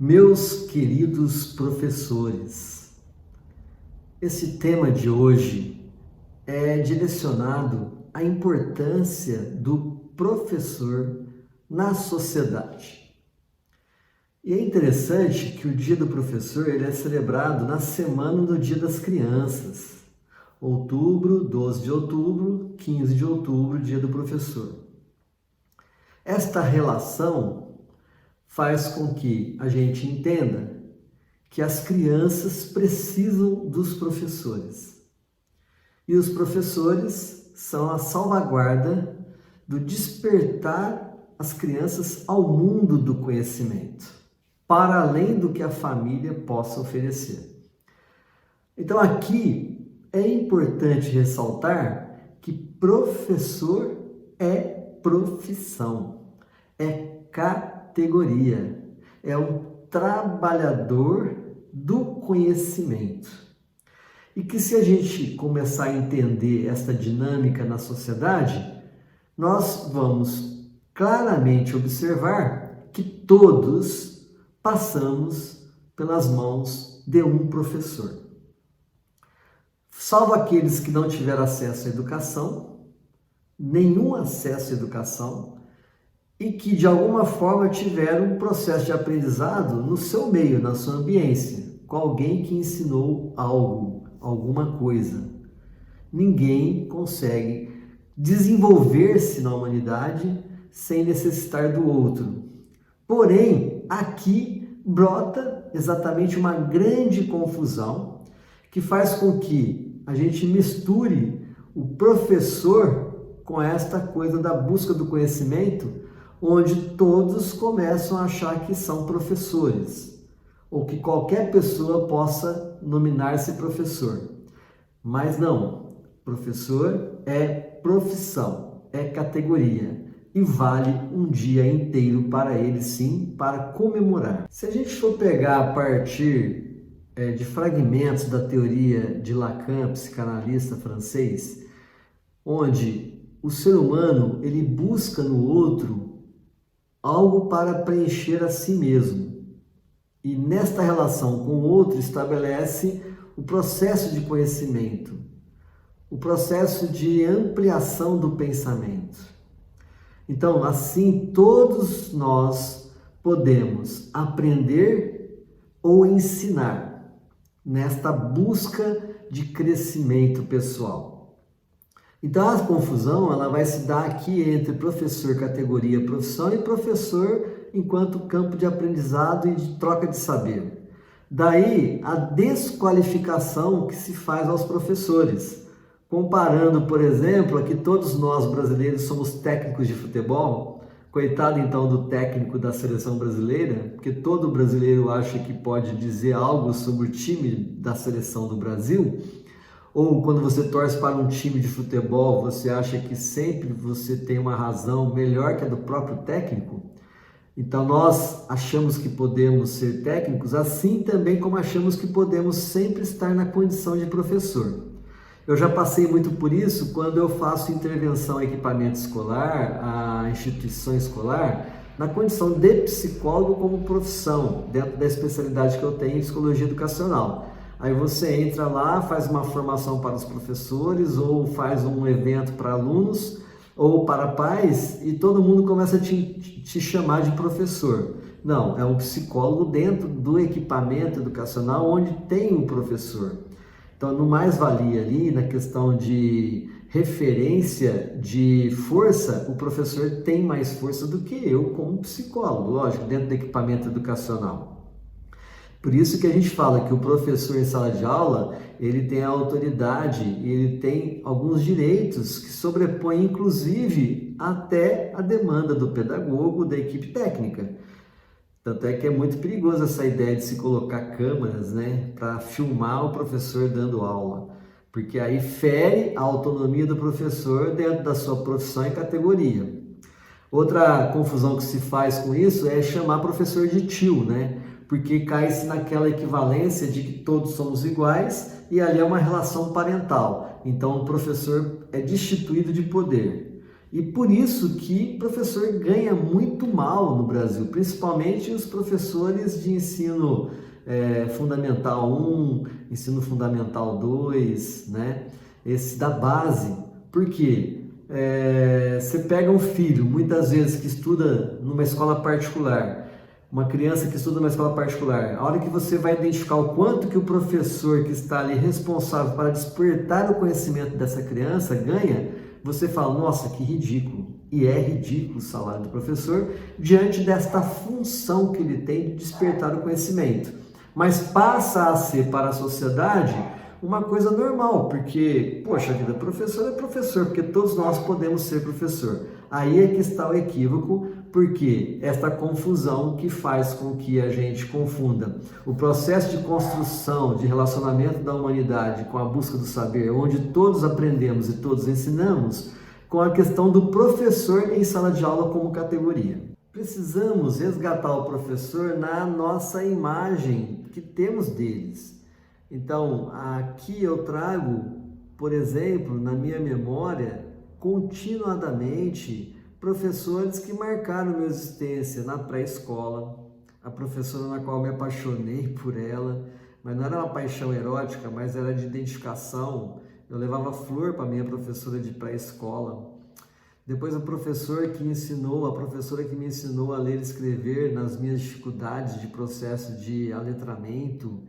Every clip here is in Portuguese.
Meus queridos professores, esse tema de hoje é direcionado à importância do professor na sociedade. E é interessante que o Dia do Professor ele é celebrado na semana do Dia das Crianças. Outubro, 12 de outubro, 15 de outubro, Dia do Professor. Esta relação faz com que a gente entenda que as crianças precisam dos professores. E os professores são a salvaguarda do despertar as crianças ao mundo do conhecimento, para além do que a família possa oferecer. Então aqui é importante ressaltar que professor é profissão, é categoria, é um trabalhador do conhecimento. E que se a gente começar a entender esta dinâmica na sociedade, nós vamos claramente observar que todos passamos pelas mãos de um professor. Salvo aqueles que não tiveram acesso à educação, nenhum acesso à educação, e que de alguma forma tiveram um processo de aprendizado no seu meio, na sua ambiência, com alguém que ensinou algo, alguma coisa. Ninguém consegue desenvolver-se na humanidade sem necessitar do outro. Porém, aqui brota exatamente uma grande confusão que faz com que a gente misture o professor com esta coisa da busca do conhecimento, onde todos começam a achar que são professores, ou que qualquer pessoa possa nominar-se professor. Mas não, professor é profissão, é categoria, e vale um dia inteiro para ele sim, para comemorar. Se a gente for pegar a partir de fragmentos da teoria de Lacan, psicanalista francês, onde o ser humano ele busca no outro algo para preencher a si mesmo. E nesta relação com o outro estabelece o processo de conhecimento, o processo de ampliação do pensamento. Então, assim, todos nós podemos aprender ou ensinar nesta busca de crescimento pessoal. Então a confusão ela vai se dar aqui entre professor categoria profissão e professor enquanto campo de aprendizado e de troca de saber. Daí a desqualificação que se faz aos professores, comparando, por exemplo, que todos nós brasileiros somos técnicos de futebol. Coitado então do técnico da seleção brasileira, porque todo brasileiro acha que pode dizer algo sobre o time da seleção do Brasil. Ou quando você torce para um time de futebol, você acha que sempre você tem uma razão melhor que a do próprio técnico? Então nós achamos que podemos ser técnicos, assim também como achamos que podemos sempre estar na condição de professor. Eu já passei muito por isso quando eu faço intervenção a equipamento escolar, a instituição escolar, na condição de psicólogo como profissão, dentro da especialidade que eu tenho em psicologia educacional. Aí você entra lá, faz uma formação para os professores, ou faz um evento para alunos, ou para pais, e todo mundo começa a te chamar de professor. Não, é um psicólogo dentro do equipamento educacional onde tem um professor. Então, no mais-valia ali, na questão de referência de força, o professor tem mais força do que eu como psicólogo, lógico, dentro do equipamento educacional. Por isso que a gente fala que o professor em sala de aula, ele tem a autoridade, ele tem alguns direitos que sobrepõem, inclusive, até a demanda do pedagogo, da equipe técnica. Tanto é que é muito perigoso essa ideia de se colocar câmeras, para filmar o professor dando aula, porque aí fere a autonomia do professor dentro da sua profissão e categoria. Outra confusão que se faz com isso é chamar professor de tio, porque cai-se naquela equivalência de que todos somos iguais e ali é uma relação parental. Então o professor é destituído de poder. E por isso que professor ganha muito mal no Brasil, principalmente os professores de ensino fundamental 1, ensino fundamental 2, né? Esse da base. Por quê? Você pega um filho, muitas vezes, que estuda numa escola particular, uma criança que estuda numa escola particular, a hora que você vai identificar o quanto que o professor que está ali responsável para despertar o conhecimento dessa criança ganha, você fala, nossa, que ridículo. E é ridículo o salário do professor diante desta função que ele tem de despertar o conhecimento. Mas passa a ser para a sociedade uma coisa normal, porque, poxa vida, professor é professor, porque todos nós podemos ser professor. Aí é que está o equívoco, porque esta confusão que faz com que a gente confunda o processo de construção, de relacionamento da humanidade com a busca do saber, onde todos aprendemos e todos ensinamos, com a questão do professor em sala de aula como categoria. Precisamos resgatar o professor na nossa imagem que temos deles. Então, aqui eu trago, por exemplo, na minha memória, continuadamente, professores que marcaram minha existência na pré-escola, a professora na qual me apaixonei por ela, mas não era uma paixão erótica, mas era de identificação. Eu levava flor para minha professora de pré-escola. Depois a professora que me ensinou a ler e escrever nas minhas dificuldades de processo de aletramento,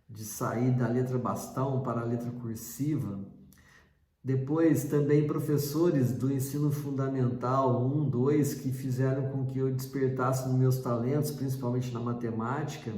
de sair da letra bastão para a letra cursiva. Depois também professores do ensino fundamental 1, 2, que fizeram com que eu despertasse nos meus talentos, principalmente na matemática.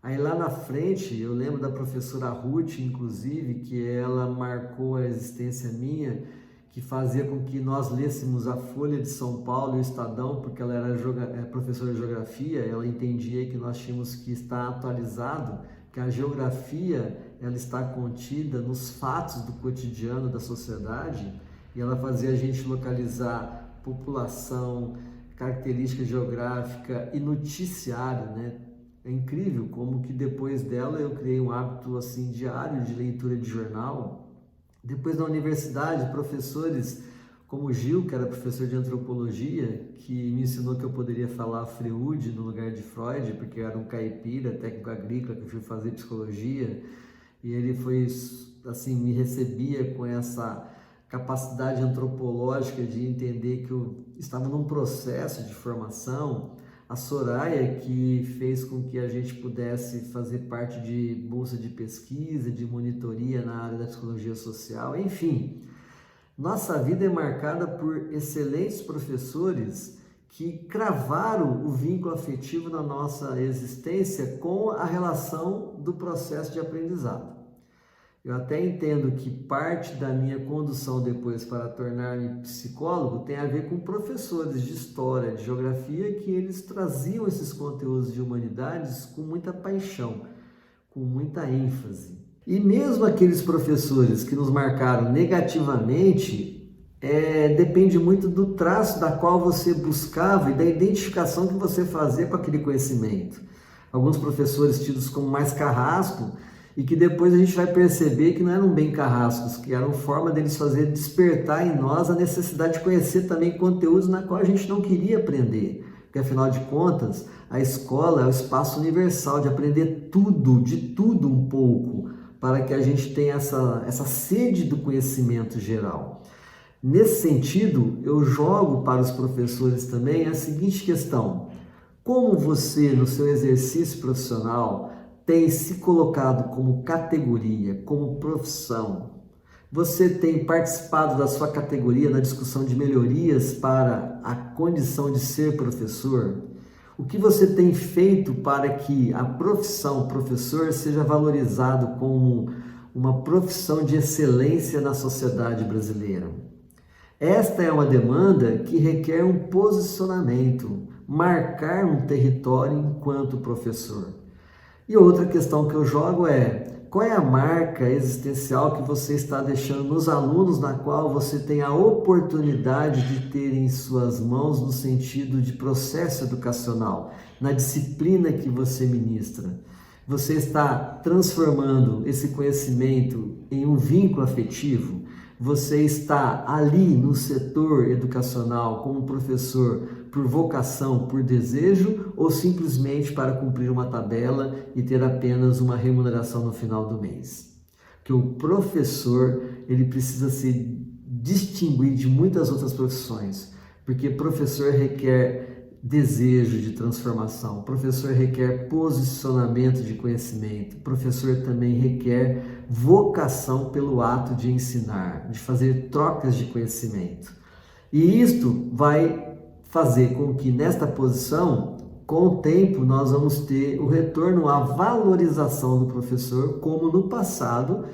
Aí lá na frente, eu lembro da professora Ruth, inclusive, que ela marcou a existência minha, que fazia com que nós lêssemos a Folha de São Paulo e o Estadão, porque ela era professora de geografia, ela entendia que nós tínhamos que estar atualizado, que a geografia ela está contida nos fatos do cotidiano da sociedade, e ela fazia a gente localizar população, característica geográfica e noticiário, né? É incrível como que depois dela eu criei um hábito assim diário de leitura de jornal. Depois na universidade, professores como Gil, que era professor de antropologia, que me ensinou que eu poderia falar Freud no lugar de Freud, porque eu era um caipira, técnico agrícola, que eu fui fazer psicologia, e ele foi, assim, me recebia com essa capacidade antropológica de entender que eu estava num processo de formação. A Soraya, que fez com que a gente pudesse fazer parte de bolsa de pesquisa, de monitoria na área da psicologia social, enfim. Nossa vida é marcada por excelentes professores que cravaram o vínculo afetivo na nossa existência com a relação do processo de aprendizado. Eu até entendo que parte da minha condução depois para tornar-me psicólogo tem a ver com professores de história, de geografia, que eles traziam esses conteúdos de humanidades com muita paixão, com muita ênfase. E mesmo aqueles professores que nos marcaram negativamente, depende muito do traço da qual você buscava e da identificação que você fazia com aquele conhecimento. Alguns professores tidos como mais carrasco, e que depois a gente vai perceber que não eram bem carrascos, que eram forma deles fazer despertar em nós a necessidade de conhecer também conteúdos na qual a gente não queria aprender. Porque afinal de contas, a escola é o espaço universal de aprender tudo, de tudo um pouco, para que a gente tenha essa sede do conhecimento geral. Nesse sentido, eu jogo para os professores também a seguinte questão: como você, no seu exercício profissional, tem se colocado como categoria, como profissão? Você tem participado da sua categoria na discussão de melhorias para a condição de ser professor? O que você tem feito para que a profissão professor seja valorizado como uma profissão de excelência na sociedade brasileira? Esta é uma demanda que requer um posicionamento, marcar um território enquanto professor. E outra questão que eu jogo qual é a marca existencial que você está deixando nos alunos, na qual você tem a oportunidade de ter em suas mãos no sentido de processo educacional, na disciplina que você ministra? Você está transformando esse conhecimento em um vínculo afetivo? Você está ali no setor educacional como professor por vocação, por desejo ou simplesmente para cumprir uma tabela e ter apenas uma remuneração no final do mês? Que o professor, ele precisa se distinguir de muitas outras profissões, porque professor requer desejo de transformação, professor requer posicionamento de conhecimento, professor também requer vocação pelo ato de ensinar, de fazer trocas de conhecimento. E isto vai fazer com que nesta posição, com o tempo, nós vamos ter o retorno à valorização do professor, como no passado,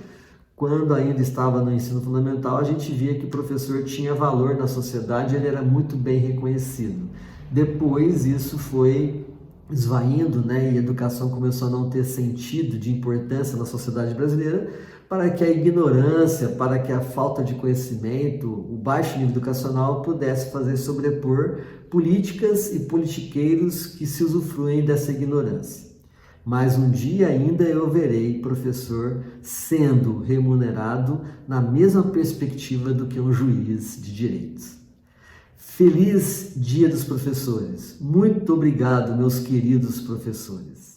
quando ainda estava no ensino fundamental, a gente via que o professor tinha valor na sociedade, ele era muito bem reconhecido. Depois isso foi esvaindo, né? E a educação começou a não ter sentido de importância na sociedade brasileira, para que a ignorância, para que a falta de conhecimento, o baixo nível educacional pudesse fazer sobrepor políticas e politiqueiros que se usufruem dessa ignorância. Mas um dia ainda eu verei professor sendo remunerado na mesma perspectiva do que um juiz de direito. Feliz Dia dos Professores! Muito obrigado, meus queridos professores!